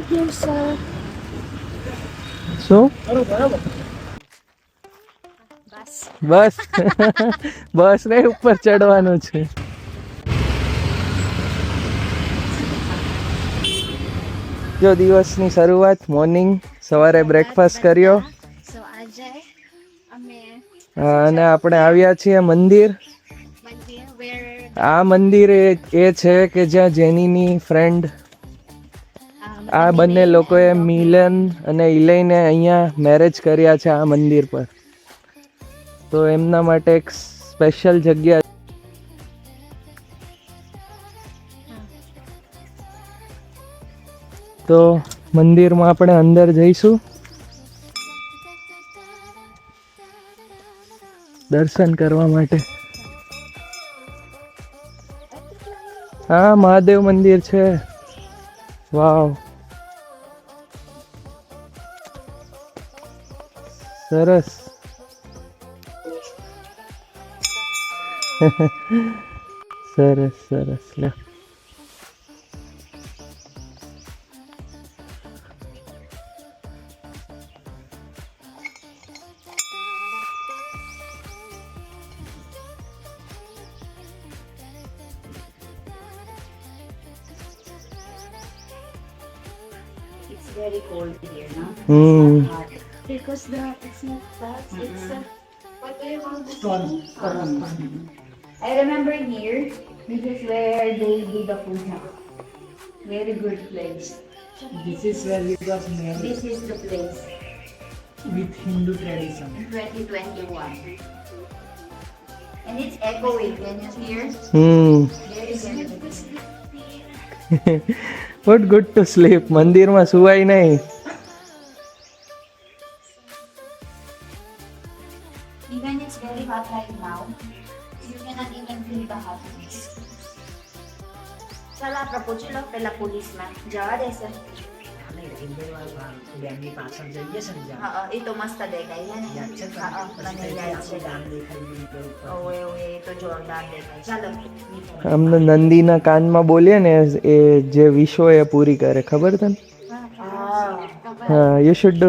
શું બસ બસ ને ઉપર ચડવાનું છે. જો દિવસની શરૂઆત મોર્નિંગ સવારે બ્રેકફાસ્ટ કર્યો અને આપણે આવ્યા છીએ મંદિર. આ મંદિર એ છે કે જ્યાં જેનીની ફ્રેન્ડ આ બંને લોકોએ મિલન અને ઇલઈને અહીંયા મેરેજ કર્યા છે આ મંદિર પર. તો એમના માટે એક સ્પેશિયલ જગ્યા. તો મંદિરમાં આપણે અંદર જઈશું દર્શન કરવા માટે. હા મહાદેવ મંદિર છે. વાવ સરસ. સરસ સરસ લે. It's very cold here, no? Because it's not fast. It's what do you want? Stone. I remember here. This is where they do the puja. Very good place. This is where we got married This is the place. with Hindu tradition. 2021. And it's echoing. Can you hear? Very good. What good to sleep. મંદિરમાં સુવાય નહીં. Even it's very hot right now, you cannot even feel the hotness. ચલા આપણે પૂછી લો પેલા પોલીસમાં જવા દેશે. અમે રેલવે વાળા ડેમની પાછળ જઈએ છે ને જ્યાં હા એ તો મસ્ત દેખાય છે ને. યાદ છે તમને? હા મને યાદ છે. ગામ દેખાય છે ઉપર. ઓએ ઓએ એ તો જોરદાર દેખાય. ચાલો અમને નંદીના કાનમાં બોલીએ ને એ જે વિશો એ પૂરી કરે. ખબર તને? હા you should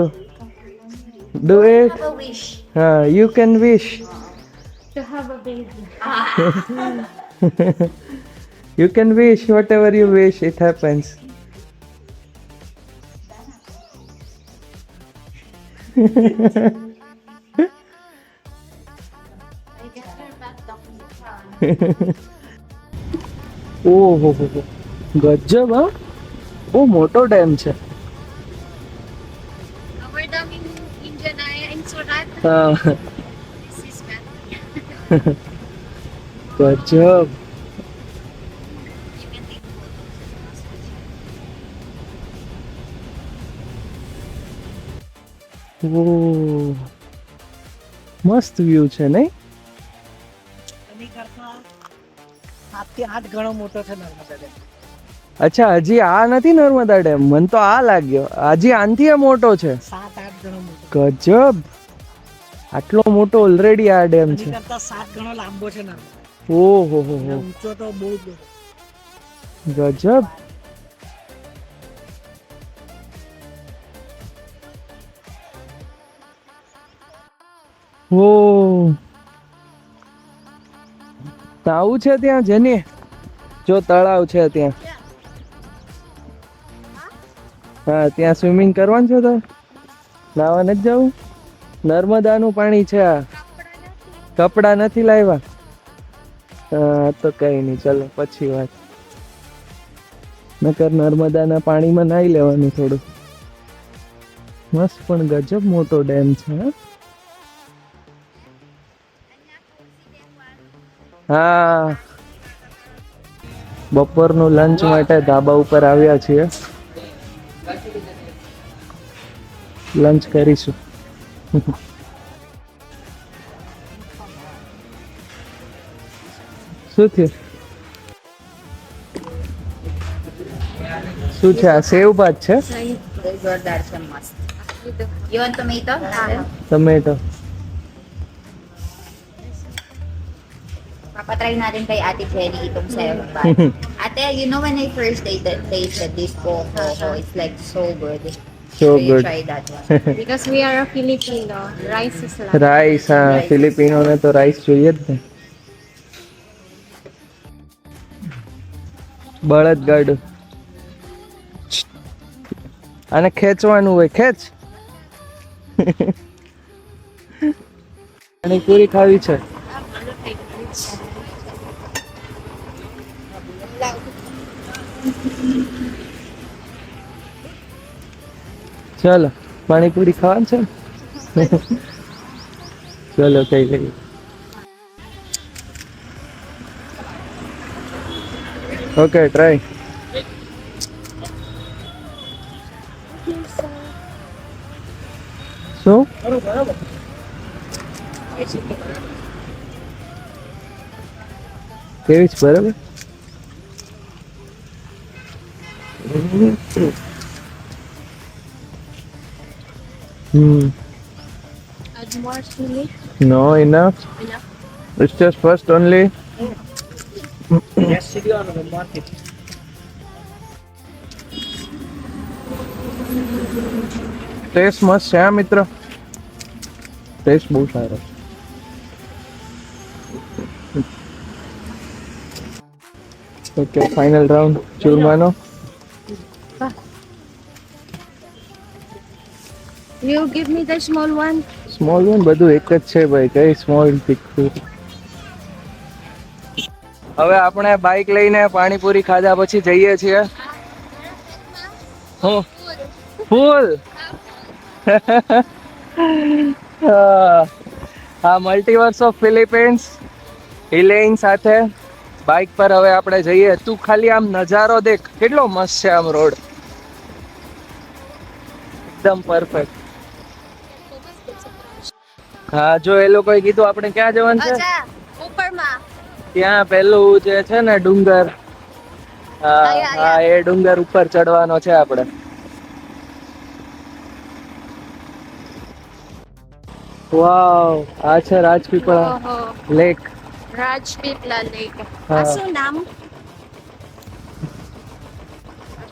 do it. have a wish હા you can wish. to have a baby. You can wish whatever you wish, it happens. ઓહો ગજબ. હા બહુ મોટો ડેમ છે. Our dam in India na in Surat. હા This is better. ગજબ. You can take photos. ઓ મસ્ત વ્યૂ છે નહીં? એની કરતા 7 થી 8 ગણો મોટો છે નર્મદા ડેમ. અચ્છા હજી આ નથી નર્મદા ડેમ. મને તો આ લાગ્યો હજી આનથી મોટો છે. 7-8 ગણો મોટો. ગજબ. આટલો મોટો ઓલરેડી આ ડેમ એની છે. કરતા 7 ગણો લાંબો છે નર્મદા. ઓહો હો અને હો ઊંચો તો બહુ જ ગજબ. ઓ આવું છે ત્યાં જેને જો તળાવ છે ત્યાં. હા ત્યાં સ્વિમિંગ કરવાનું છે તો નાવા નથી જવું. નર્મદાનું પાણી છે આ. કપડા નથી લાવ્યા. હા તો કઈ નહીં ચલો પછી વાત. નકર નર્મદાના પાણીમાં નાહી લેવાનું થોડું. મસ્ત પણ ગજબ મોટો ડેમ છે. હા બપોરનું લંચ માટે ધાબા ઉપર આવ્યા છીએ. લંચ કરીશું. શું થયું? શું છે આ? સેવ ભાત છે. જોરદાર છે મસ્ત. You want tomato? Tomato. patry natin kay Ate Jenny itong Seven. Ate, you know when I first tasted this coco, it's like so good. So you good. try that one. Because we are a Filipino, rice is life. Rice, હા, ફિલિપિનોને તો rice જોઈએ જ ને. બળદ ગાડું. આને ખેંચવાનું હોય, ખેંચ. પાણીપુરી ખાવી છે. ચાલો પાણીપુરી ખાવાનું છે ને? ચલો કઈ લઈએ. Okay try. શું કેવી છે? બરાબર. Add more chili. No, enough. Enough. It's just first only. Yes, city on the market. Test મસ્ત છે આ મિત્ર. ટેસ્ટ બહુ સારો છે. ઓકે ફાઇનલ રાઉન્ડ ચૂરમાનો. You give me the small one. Small one બધું એક જ છે ભાઈ, કઈ સ્મોલ તીખું. હવે આપણે બાઇક લઈને પાણીપુરી ખાધા પછી જઈએ છીએ. હું ફૂલ. હા, મલ્ટીવર્સ ઓફ ફિલિપિન્સ હિલેન સાથે બાઇક પર હવે આપણે જઈએ. તું ખાલી આમ નજારો દેખ, કેટલો મસ્ત છે આમ રોડ, એકદમ પરફેક્ટ. હા, જો એ લોકોએ કીધું આપણે ક્યાં જવાનું છે, Acha, ઉપરમાં. ત્યાં પેલું જે છે ને ડુંગર, હા હા, એ ડુંગર ઉપર ચડવાનો છે આપણે. વાવ, આ છે રાજપીપળા ઓહો, લેક. રાજપીપળા લેક. હા. આ શું નામ?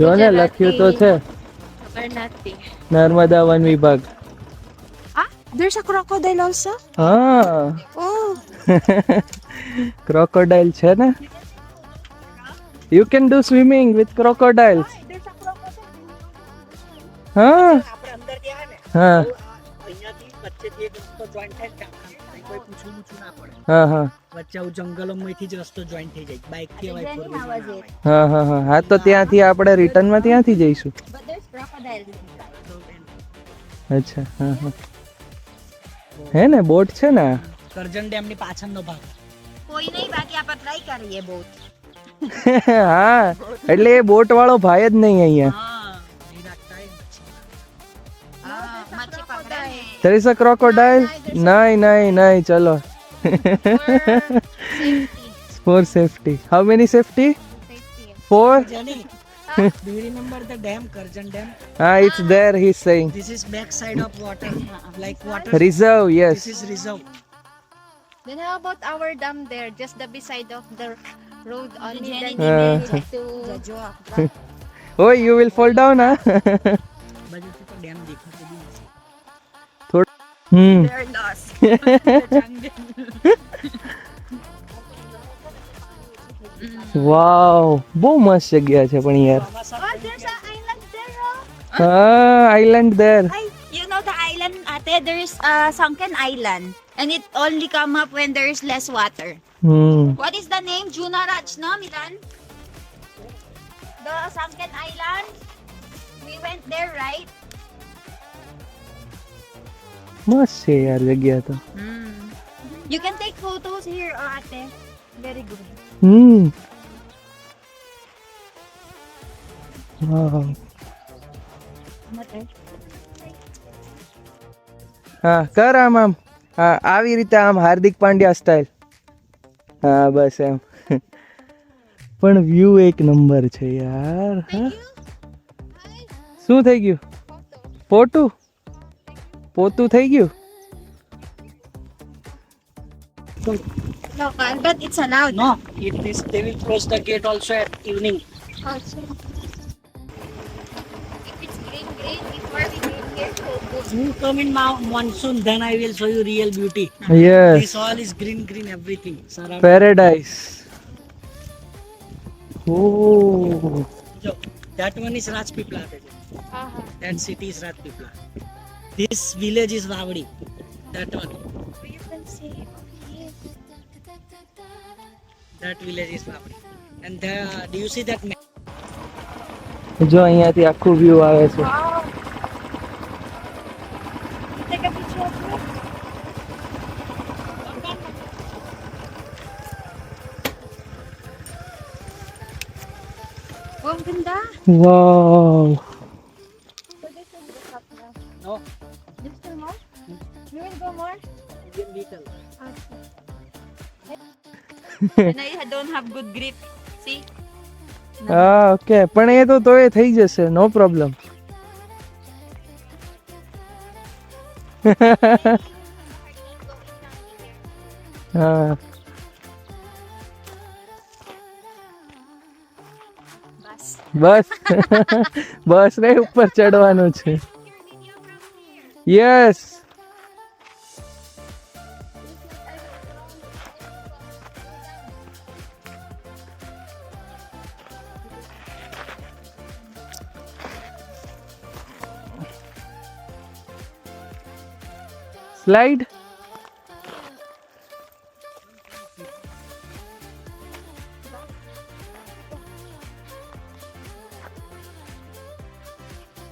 જો ને લખ્યું તો છે ખબર નથી. નર્મદા વન વિભાગ. Ah, there's a crocodile also. હા, Oh, ક્રોકોડાઇલ છે ને. You can do swimming with ક્રોકોડાઇલ્સ. હા આપણે અંદર ગયા ને હા અહીંયાથી વચ્ચેથી એક રસ્તો જોઈન્ટ થાય ને ત્યાં કોઈ પૂછવું ના પડે. હા હા વચ્ચે આવું જંગલોમાંથી જ રસ્તો જોઈન્ટ થઈ જાય. બાઇક થી અવાય ફોર વ્હીલર હા હા હા હા, તો ત્યાંથી આપણે રિટર્નમાં ત્યાંથી જઈશું. But there's crocodile. અચ્છા, હા હા, હે ને બોટ છે ને. કરજણ ડેમ ની પાછળનો ભાગ. કોઈ નહીં, બાકી આપણે ટ્રાય કરીએ બહુ. હા, એટલે એ બોટ વાળો ભાઈ જ નહીં અહીંયા. હા, નહીં રાખતા એ મચ્છી પકડાય. There is a crocodile? નહીં નહીં નહીં, ચલો. For safety. How many safety? 4? Jenny, do you remember the dam, Karjan Dam? Ah, it's there, he's saying. This is back side of water, like water. Reserve, This yes. is reserve. then how about our dam there, just the beside of the road only? Then Ah. to Oh, you will fall down, huh? બાજુથી તો dam દેખાતો બી નથી. they're lost. વાવ, બહુ મસ્ત જગ્યા છે પણ યાર. આમાં sir Oh, there's an island there. હા, island there. You know the island, ate, there is a sunken island. And it only come up when there is less water. What is the name? Junaraj, no, Milan? The sunken island? We went there, right? મસ્ત છે યાર જગ્યા તો. You can take photos here, ate. Very good. વાવ. હા, કર આમ આમ. હા, આવી રીતે આમ હાર્દિક પાંડ્યા સ્ટાઇલ. હા, બસ એમ. પણ વ્યૂ એક નંબર છે યાર. હા, શું થઈ ગયું? પોતું પોતું થઈ ગયું. Local, but it's allowed. No, it is. They will close the gate also at evening. Also. If it's green, before we get here, You come in monsoon, then I will show you real beauty. This Yes. all is green, everything. Surrounding. Paradise. Oh. So, that one is Rajpipla. uh-huh. That city is Rajpipla. This village is Ravadi. That one. You can see, okay. That village is Ravadi. And do you see that? જો અહીંયાથી આખું view આવે છે. Wow. Take a picture of me. Oh, ang ganda. Wow. So this is the top now. No, There's still more? You will go more? Indian beetle. And I don't have good grip. See? હા okay પણ એ તો તોય થઈ જશે નો problem. હા બસ બસ ને ઉપર ચડવાનું છે. યસ. સ્લાઇડ.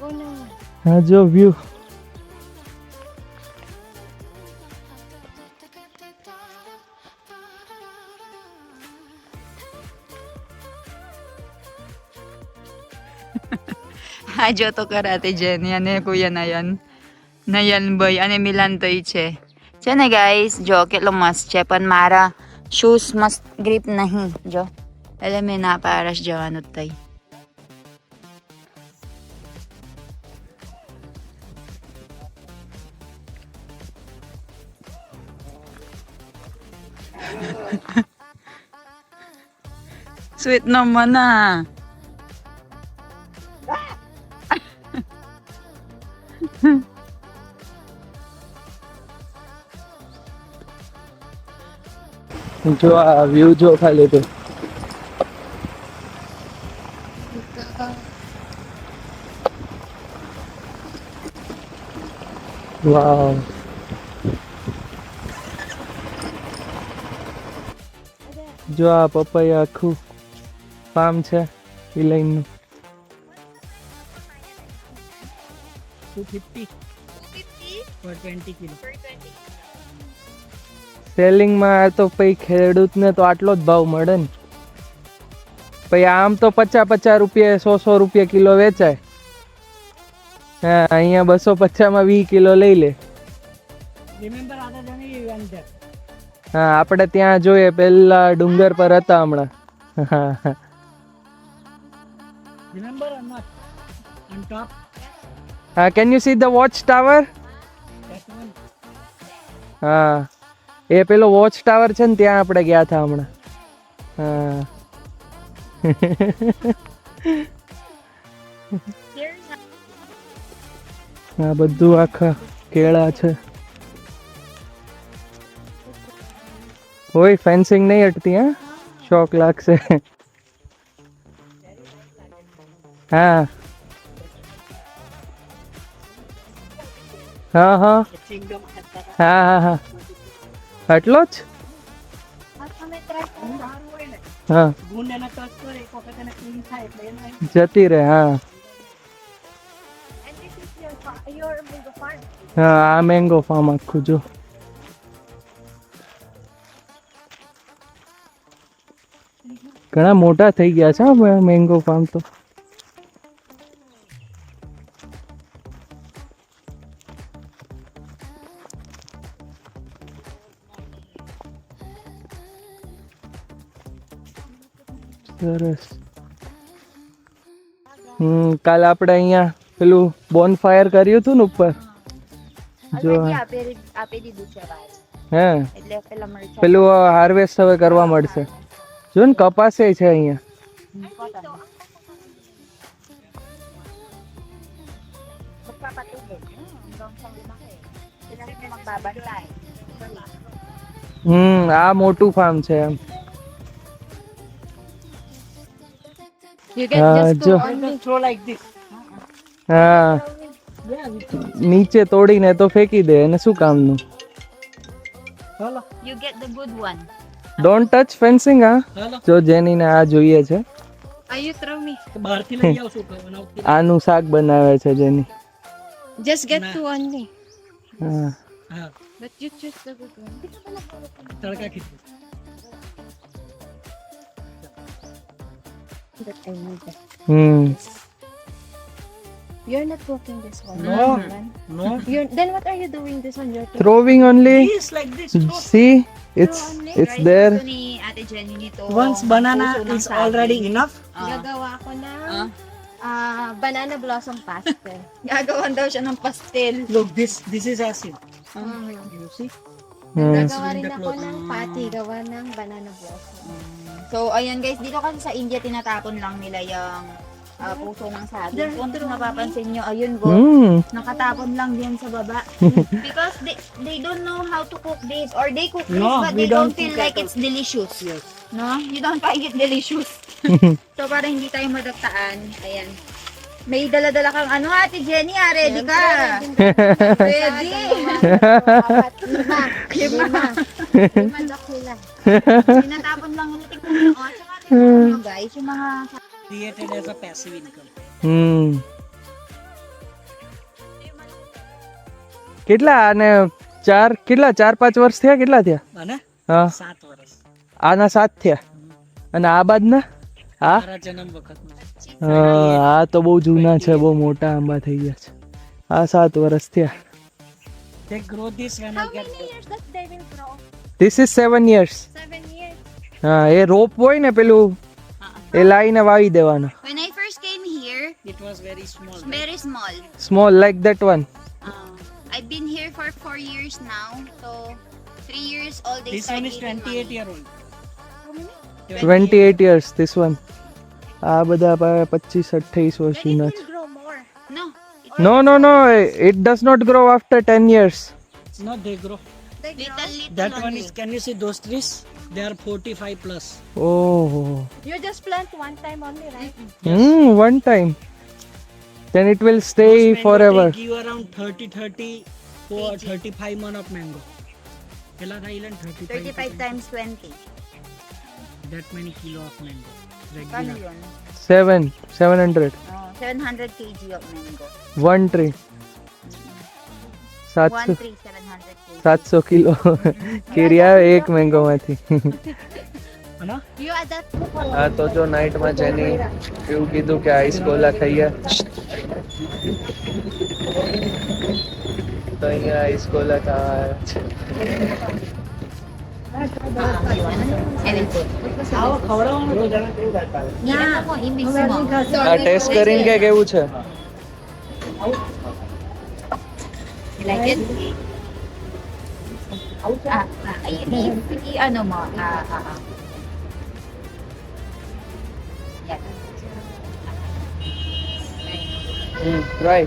Oh no. હા જો વ્યૂ. હા જો તો કરાતે જેની અને કોઈ નયનભાઈ અને મિલાનભાઈ છે ને ગાઈસ જો કેટલો મસ્ત છે પણ મારા શૂઝ મસ્ત ગ્રીપ નહીં જો એટલે મેં ના પાડસ જવાનું જ તઈ સ્વીટ નો મના જો આ વ્યૂ જો ખાલી તો. વાવ. જો આ પપૈયા આખું ફાર્મ છે ઇલાઈનું. 250 for 20 kilo. સેલિંગમાં આ તો પછી ખેડૂતને તો આટલો જ ભાવ મળે ને. પછી આમ તો 50 રૂપિયા 100 રૂપિયા કિલો વેચાય. હા અહીંયા 250 માં 20 કિલો લઈ લે. Remember other than you went there. હા આપણે ત્યાં જોઈએ પેલા ડુંગર પર હતા હમણાં. Remember or not? On top, હા can you see the watch tower. that one. હા એ પેલો વોચ ટાવર છે ને ત્યાં આપણે ગયા હતા હમણાં. હા આ બધું આખા કેળા છે. કોઈ ફેન્સિંગ નહીં હટતી. હા શોખ લાગશે. હા હા હા Chingam. હા હા હા આટલો જ. હા ગુંદ એના ટચ કરે એક વખત એને ક્લીન થાય એટલે એને જતી રહે. હા And this is your mango farm. હા આ મેંગો ફાર્મ આખું જો. ઘણા મોટા થઈ ગયા છે હા મેંગો ફાર્મ તો. સરસ. કાલે આપણે અહીંયા પેલું બોન ફાયર કર્યું હતું ને ઉપર. જો Already આપી દીધું છે ભાઈ. હે એટલે પેલા મરચા પેલું હાર્વેસ્ટ હવે કરવા મળશે. જો ને કપાસે છે અહીંયા. magpapatubig. Hanggang sa lumaki. Sila rin yung magbabantay. આ મોટું ફાર્મ છે એમ. You get Ah, just two jo- only. Throw like this. હા Yeah, we can. નીચે તોડીને તો ફેંકી દે એને શું કામનું. Hello. You get the good one. Don't touch fencing. હા Hello. જો જેનીને આ જોઈએ છે. Are you throw me? બહારથી લઈ આવશું બનાવતી. આનું શાક બનાવે છે જેની. Just get Nah. two only. હા હા, But you choose the good one. Tadka khichdi. But I need that. You're not cooking this one. No. Man. No. Then what are you doing this one? You're throwing only. This like this. Throw. See, it's there. Ito ni Ate Jenny nito. Once banana puso ng is saging. already enough. Gagawa ko ng Ah. banana blossom pastel. Gagawan daw siya ng pastel. Look, this is acid. You see? Gagawa rin ako ng patty. Gawa ng banana blossom. So, ayan guys, dito kasi sa India tinatapon lang nila yung puso ng saging. Kung mapapansin nyo, ayun go, nakatapon lang din sa baba. Because they don't know how to cook this or they cook this No, but we they don't don't feel cook like at it's delicious. Yes. No? You don't find it delicious. So, para hindi tayo madagtaan, ayan. May dala-dala kang ano, Ate Jenny, ready ka? Ready? Lima dakila. Tinatapon lang yung tignan nyo. Oh, tsaka tignan nyo guys, yung mga Created as a passive income. કેટલા આને કેટલા 4-5 વર્ષ થયા કેટલા થયા? અને હા 7 વર્ષ આના 7 થયા અને આ બાદના આ મારા જન્મ વખતનો. આ તો બહુ જૂના છે, બહુ મોટા આંબા થઈ ગયા છે. આ 7 વર્ષ થયા. They grow this when How I get many years that they will grow? This is 7 years. 7 years. હા એ રોપ હોય ને પેલું એ લાઈને વાવી દેવાનો. When I first came here, it was very small. it's very small. Small like that one. I've been here for 4 years now. So 3 years old they This start one is eating 28 money. year old. How many? 28 years this one. આ બધા 25-28 વર્ષ Then it જૂના will છે. grow more. No. No, it does not grow after 10 years. No, they grow. They grow. Little That one only. is, can you see those trees? They are 45 plus. Oh. You just plant one time only, right? One time. Then it will Those stay mango forever. They give around 35 mon of mango. Kela Thailand 35 times 20. That many kilo of mango. Kano Regular. yun? 700. 700 kg of mango. One tree. 1 700 tree 700 kg. 700 kilo કેરી આવે એક mango માંથી. Ano? You add that. હા તો જો night માં જેની એવું કીધું કે આઈસ કોલા ખાઈએ તો અહીંયા આઈસ કોલા ખાવા આવ્યા છે. Yeah, i-mix mo. આ ટેસ્ટ કરીને કે કેવું છે? You like it? Ano mo? Yeah. Try.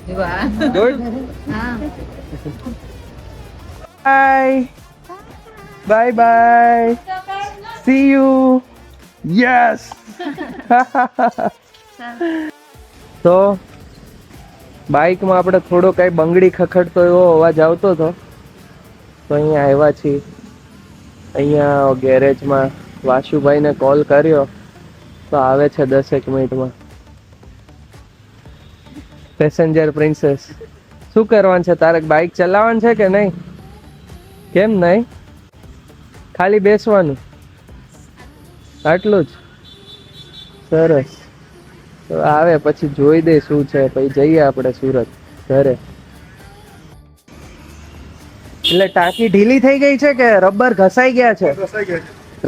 Diba? Good. Ah. Bye bye. See you. Yes. તો બાઇકમાં આપણે થોડો કાંઈ બંગડી ખખડતો એવો અવાજ આવતો હતો તો અહીંયા આવ્યા છીએ. અહીંયા ગેરેજમાં વાસુભાઈને કોલ કર્યો તો આવે છે 10 મિનિટમાં. પેસેન્જર પ્રિન્સેસ શું કરવાનું છે તારે? બાઇક ચલાવવાનું છે કે નહીં? કેમ નહીં? ખાલી બેસવાનું આટલું જ? સરસ. તો આવે પછી જોઈ દે શું છે, પછી જઈએ આપણે સુરત ઘરે. એટલે ટાંકી ઢીલી થઈ ગઈ છે કે રબર ઘસાઈ ગયા છે?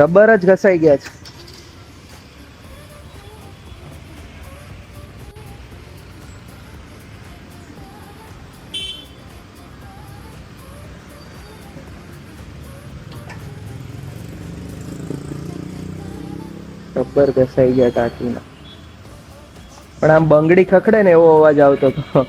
રબર જ ઘસાઈ ગયા છે. રબર ઘસાઈ ગયા ટાંકીમાં. પણ આમ બંગડી ખખડે ને એવો અવાજ આવતો હતો.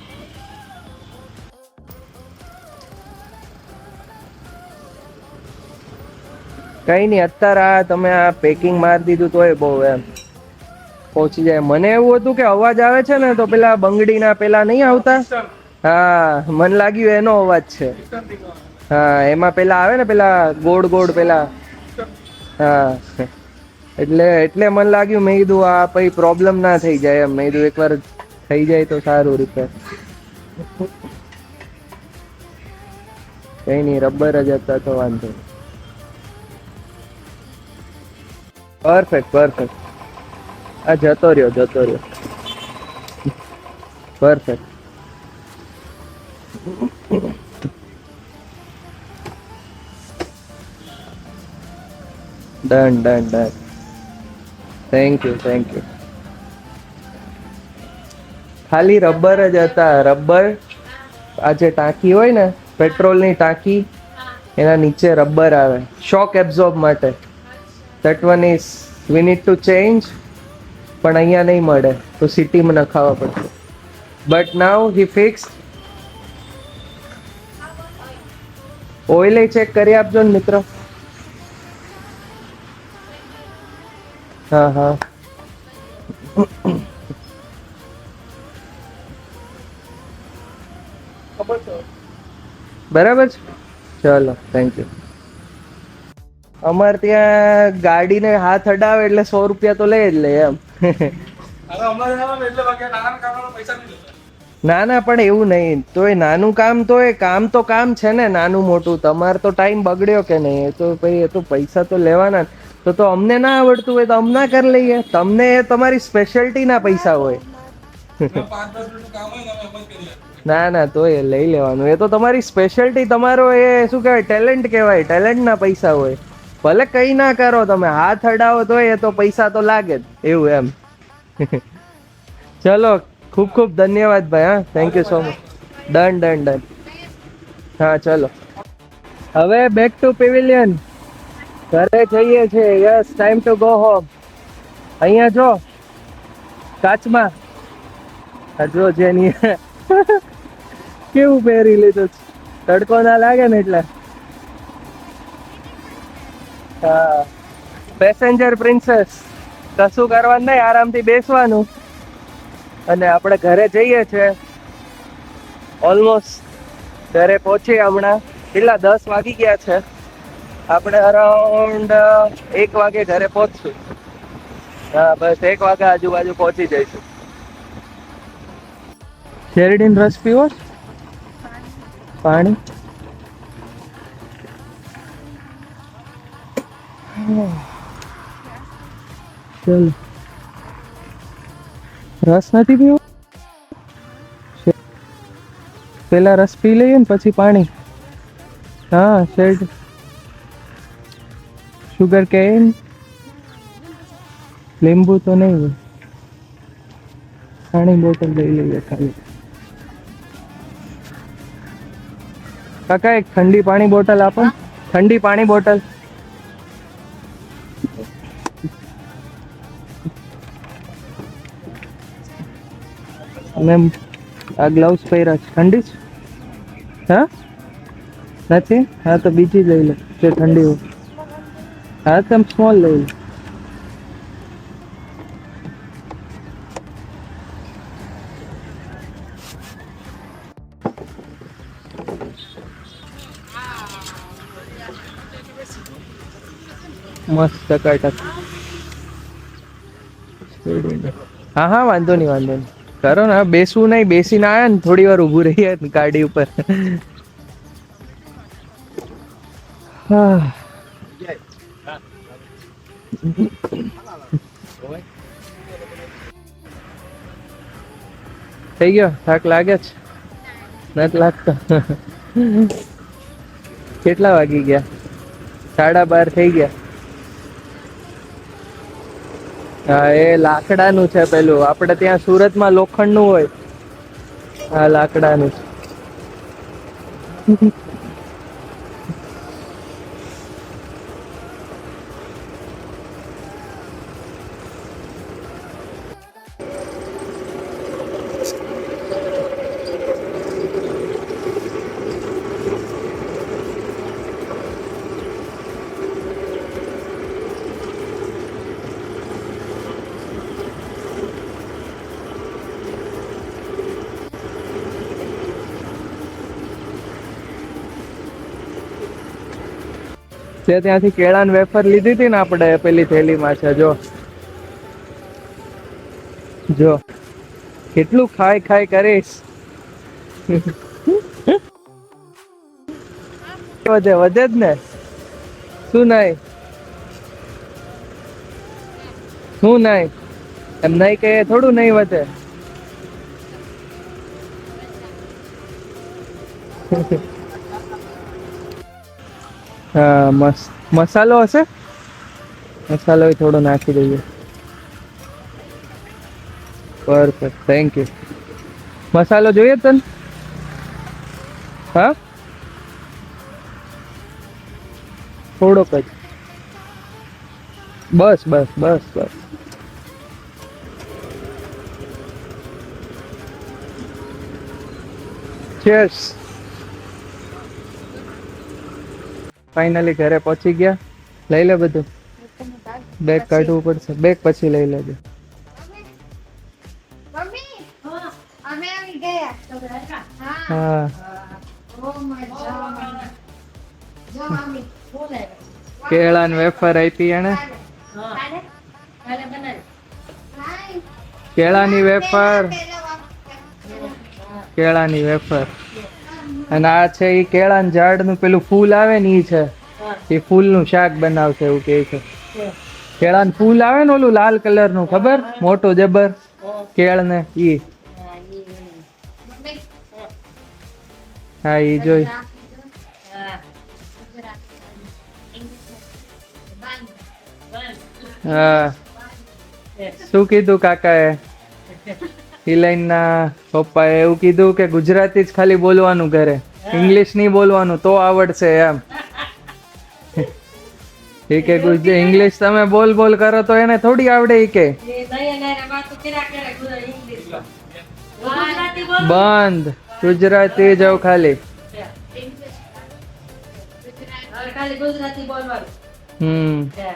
કઈ નઈ, અત્યારે આ તમે આ પેકિંગ મારી દીધું તોય બહુ એમ પહોંચી જાય. મને એવું હતું કે અવાજ આવે છે ને તો પેલા બંગડીના પેલા નહીં આવતા, હા મને લાગ્યું એનો અવાજ છે. હા એમાં પેલા આવે ને પેલા ગોળ ગોળ પેલા, હા એટલે મને લાગ્યું, મેં કીધું આ પછી પ્રોબ્લેમ ના થઈ જાય એમ. મેં કીધું એકવાર થઈ જાય તો સારું રિપેર. કઈ નઈ, રબર જ હતા તો વાંધો નહીં. Perfect perfect. આ જતો રહ્યો પરફેક્ટ. ડન. Thank you. ખાલી રબર જ હતા. રબર, આ જે ટાંકી હોય ને પેટ્રોલની ટાંકી, એના નીચે રબર આવે શોક એબ્ઝોર્બ માટે. that one is we need to change, પણ અહીંયા નહીં મળે તો સિટીમાં નખાવા પડશે. But now he fixed. Oil check કરી આપજો ને મિત્ર. હા બરાબર છે. ચલો થેન્ક યુ. અમારે ત્યાં ગાડીને હાથ અડાવે એટલે 100 રૂપિયા તો લઈ જ લે એમ. ના પણ એવું નહીં, તોય નાનું કામ તોય કામ તો કામ છે ને, નાનું મોટું. તમારે તો ટાઈમ બગડ્યો કે નહીં, એ તો ભાઈ એ તો પૈસા તો લેવાના. તો અમને ના આવડતું હોય તો અમને ના કરી લઈએ. તમને એ તમારી સ્પેશિયાલિટી ના પૈસા હોય. ના તોય લઈ લેવાનું. એ તો તમારી સ્પેશિયાલિટી, તમારો એ શું કહેવાય ટેલેન્ટ કહેવાય. ટેલેન્ટ ના પૈસા હોય. ભલે કઈ ના કરો, તમે હાથ અડાવો તો એ તો પૈસા તો લાગે જ એવું એમ. ચલો ખૂબ ધન્યવાદ ભાઈ. હા thank you so much. Done. હા ચલો હવે બેક ટુ પેવિલિયન. ઘરે જઈએ છે. Yes, time to go home. અહીંયા જો કાચમાં જો જેની કેવું પહેરી લીધું છે, તડકો ના લાગે ને એટલે. હા પેસેન્જર પ્રિન્સેસ. કશું કરવાનું નહીં, આરામથી બેસવાનું. અને આપણે ઘરે જઈએ છે. ઓલમોસ્ટ ઘરે પહોંચી હમણાં. કેટલા 10 વાગી ગયા છે. આપણે અરાઉન્ડ 1 વાગે ઘરે પહોંચશું. હા બસ 1 વાગે આજુબાજુ પહોંચી જઈશું. શેરડીન રસ પીવો? પાણી. ચલો રસ નથી પીવો? પેલા રસ પી લઈએ ને પછી પાણી. હા શેરડી, શુગર કેન, લીંબુ તો નહીં હોય. પાણી બોટલ લઈ લઈએ ખાલી. કાકા એક ઠંડી પાણી બોટલ આપો. ઠંડી પાણી બોટલ. મેમ આ ગ્લવ્સ પહેર્યા છે. ઠંડી છે? હા નથી? હા તો બીજી લઈ લો જે ઠંડી હોય. હા તમે સ્મોલ લઈ લો. મસ્ત ટકાટક. હા વાંધો નહીં. કરો ને. બેસવું નહીં, બેસીને આવ્યા ને થોડી વાર ઊભું રહીએ ગાડી ઉપર. થઈ ગયો? થાક લાગે છે? નથી લાગતો? કેટલા વાગી ગયા? 12:30 થઈ ગયા. હા એ લાકડાનું છે પેલું. આપણે ત્યાં સુરતમાં લોખંડનું હોય. હા લાકડાનું છે. તે ત્યાંથી કેળાની વેફર લીધી હતી ને આપણે પેલી થેલીમાં છે જો જો કેટલું ખાઈ ખાઈ કરીશ વધે વધે જ ને શું નહીં શું નહીં એમ નહીં કે થોડું નહીં વધે હા મસાલો હશે મસાલો થોડો નાખી દઈએ પરફેક્ટ થેન્ક યુ મસાલો જોઈએ તને હા થોડોક જ બસ બસ બસ બસ ચીયર્સ ફાઇનલી ઘરે પહોંચી ગયા લઈ લે બધું બેગ કાઢવું પડશે બેગ પછી લઈ લેજો મમ્મી અમે આવી ગયા હા હા ઓ માય ગોડ જો મમ્મી બોલે કેળાની વેફર આપી એને કેળાની વેફર કેળાની વેફર અને આ છે એ કેળાના ઝાડનું પેલું ફૂલ આવે ને ઈ છે એ ફૂલનું શાક બનાવશે એવું કહે છે કેળાનું ફૂલ આવે ને ઓલું લાલ કલરનું ખબર મોટું જબર કેળ ને ઈ હા ઈ જોઈ હા શું કીધું કાકાએ હિલાઈનના પપ્પાએ એવું કીધું કે ગુજરાતી જ ખાલી બોલવાનું ઘરે ઇંગ્લિશ નહીં બોલવાનું તો આવડશે એમ એ કે ઇંગ્લિશ તમે બોલ બોલ કરો તો એને થોડી આવડે એ કે બંધ ગુજરાતી જાવ ખાલી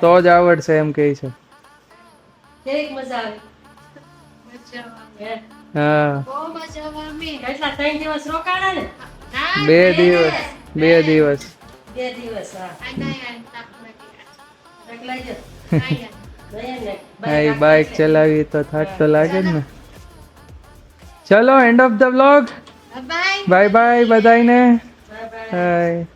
તો જ આવડશે એમ કે છે હા બહુ મજા મમ્મી 3 દિવસ રોકાણા ને બે દિવસ હા એ બાઇક ચલાવી તો થાક તો લાગે જ ને ચલો end of the vlog bye bye bye બધાને બાય